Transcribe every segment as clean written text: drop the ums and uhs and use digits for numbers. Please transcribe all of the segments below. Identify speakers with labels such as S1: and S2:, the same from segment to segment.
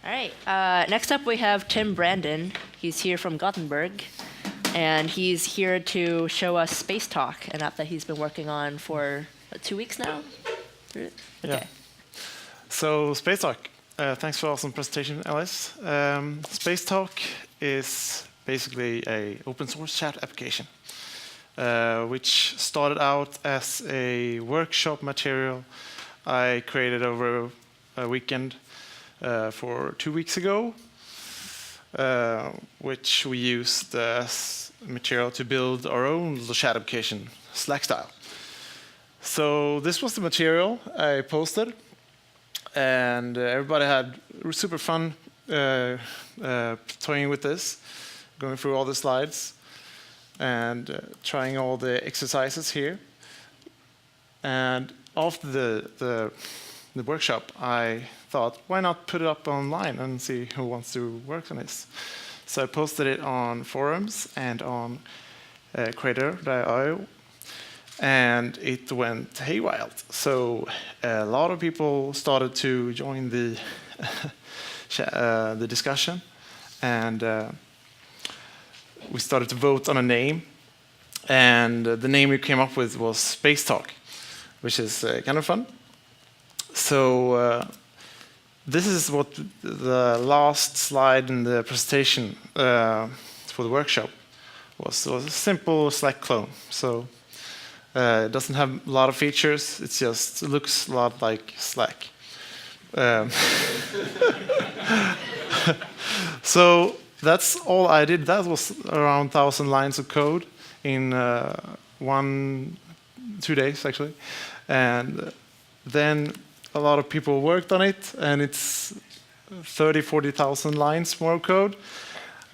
S1: All right. Next up, we have Tim Brandin. He's here from Gothenburg, and he's here to show us SpaceTalk, an app that he's been working on for 2 weeks now. Okay.
S2: Yeah. So SpaceTalk. Thanks for the awesome presentation, Alice. SpaceTalk is basically a open source chat application, which started out as a workshop material I created over a weekend for 2 weeks ago, which we used as material to build our own little chat application, Slack style. So this was the material I posted, and everybody had super fun toying with this, going through all the slides and trying all the exercises here. And after the workshop, I thought, why not put it up online and see who wants to work on this? So I posted it on forums and on creator.io, and it went haywire. So a lot of people started to join the the discussion, and we started to vote on a name. And the name we came up with was SpaceTalk, which is kind of fun. So this is what the last slide in the presentation for the workshop was. It was a simple Slack clone. So it doesn't have a lot of features. It just looks a lot like Slack. So that's all I did. That was around 1,000 lines of code in 2 days, actually. And then a lot of people worked on it, and it's 40,000 lines more code.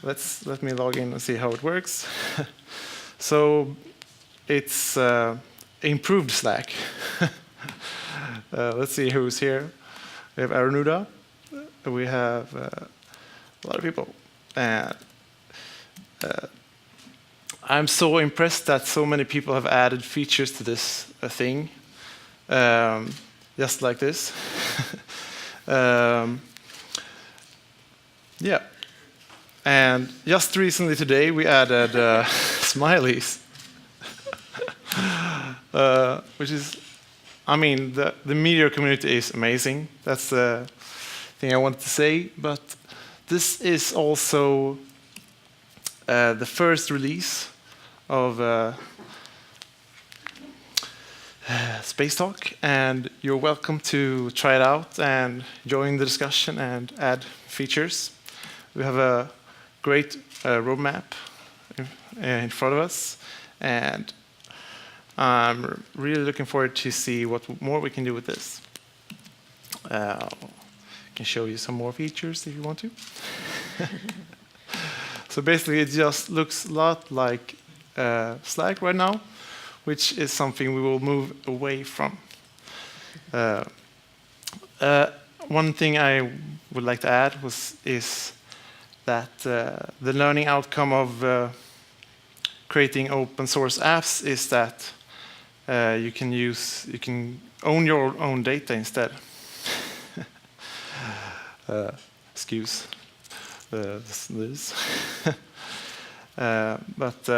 S2: Let me log in and see how it works. So it's improved Slack. Let's see who's here. We have Arunuda. We have a lot of people. And I'm so impressed that so many people have added features to this thing. Just like this. Yeah. And just recently today, we added smileys. Which is, I mean, the Meteor community is amazing. That's the thing I wanted to say. But this is also the first release of SpaceTalk, and you're welcome to try it out and join the discussion and add features. We have a great roadmap in front of us, and I'm really looking forward to see what more we can do with this. I can show you some more features if you want to. So basically, it just looks a lot like Slack right now, which is something we will move away from. One thing I would like to add is that the learning outcome of creating open source apps is that you can own your own data instead. Excuse this. But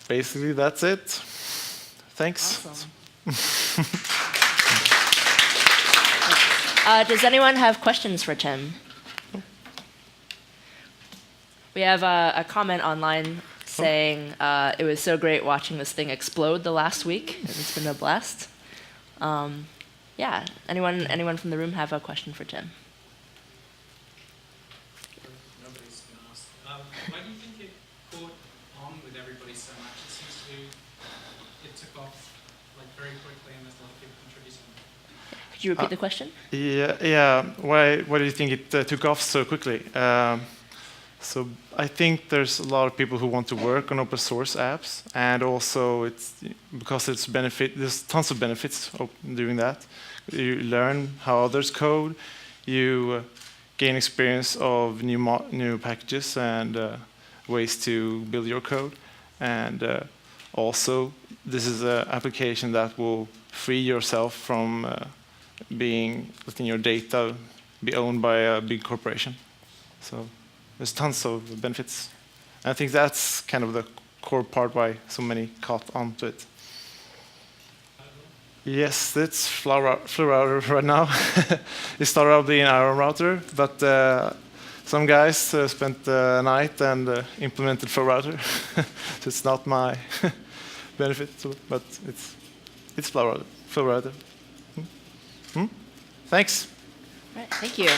S2: basically, that's it. Thanks.
S1: Awesome. Does anyone have questions for Tim? We have a comment online saying it was so great watching this thing explode the last week. It's been a blast. Yeah. Anyone from the room have a question for Tim?
S3: Nobody's going to ask. Why do you think it caught on with everybody so much? It seems to it took off like very quickly, and there's a lot of people contributing.
S1: Could you repeat the question?
S2: Yeah. Why do you think it took off so quickly? So I think there's a lot of people who want to work on open source apps, and also it's because there's tons of benefits of doing that. You learn how others code, you gain experience of new packages and ways to build your code, and also this is an application that will free yourself from letting your data be owned by a big corporation. So there's tons of benefits. And I think that's kind of the core part why so many caught on to it. Yes, it's Flow Router right now. It started out being our router, but some guys spent the night and implemented Flow Router. So it's not my benefit, but it's Flow Router. Thanks.
S1: Right, thank you.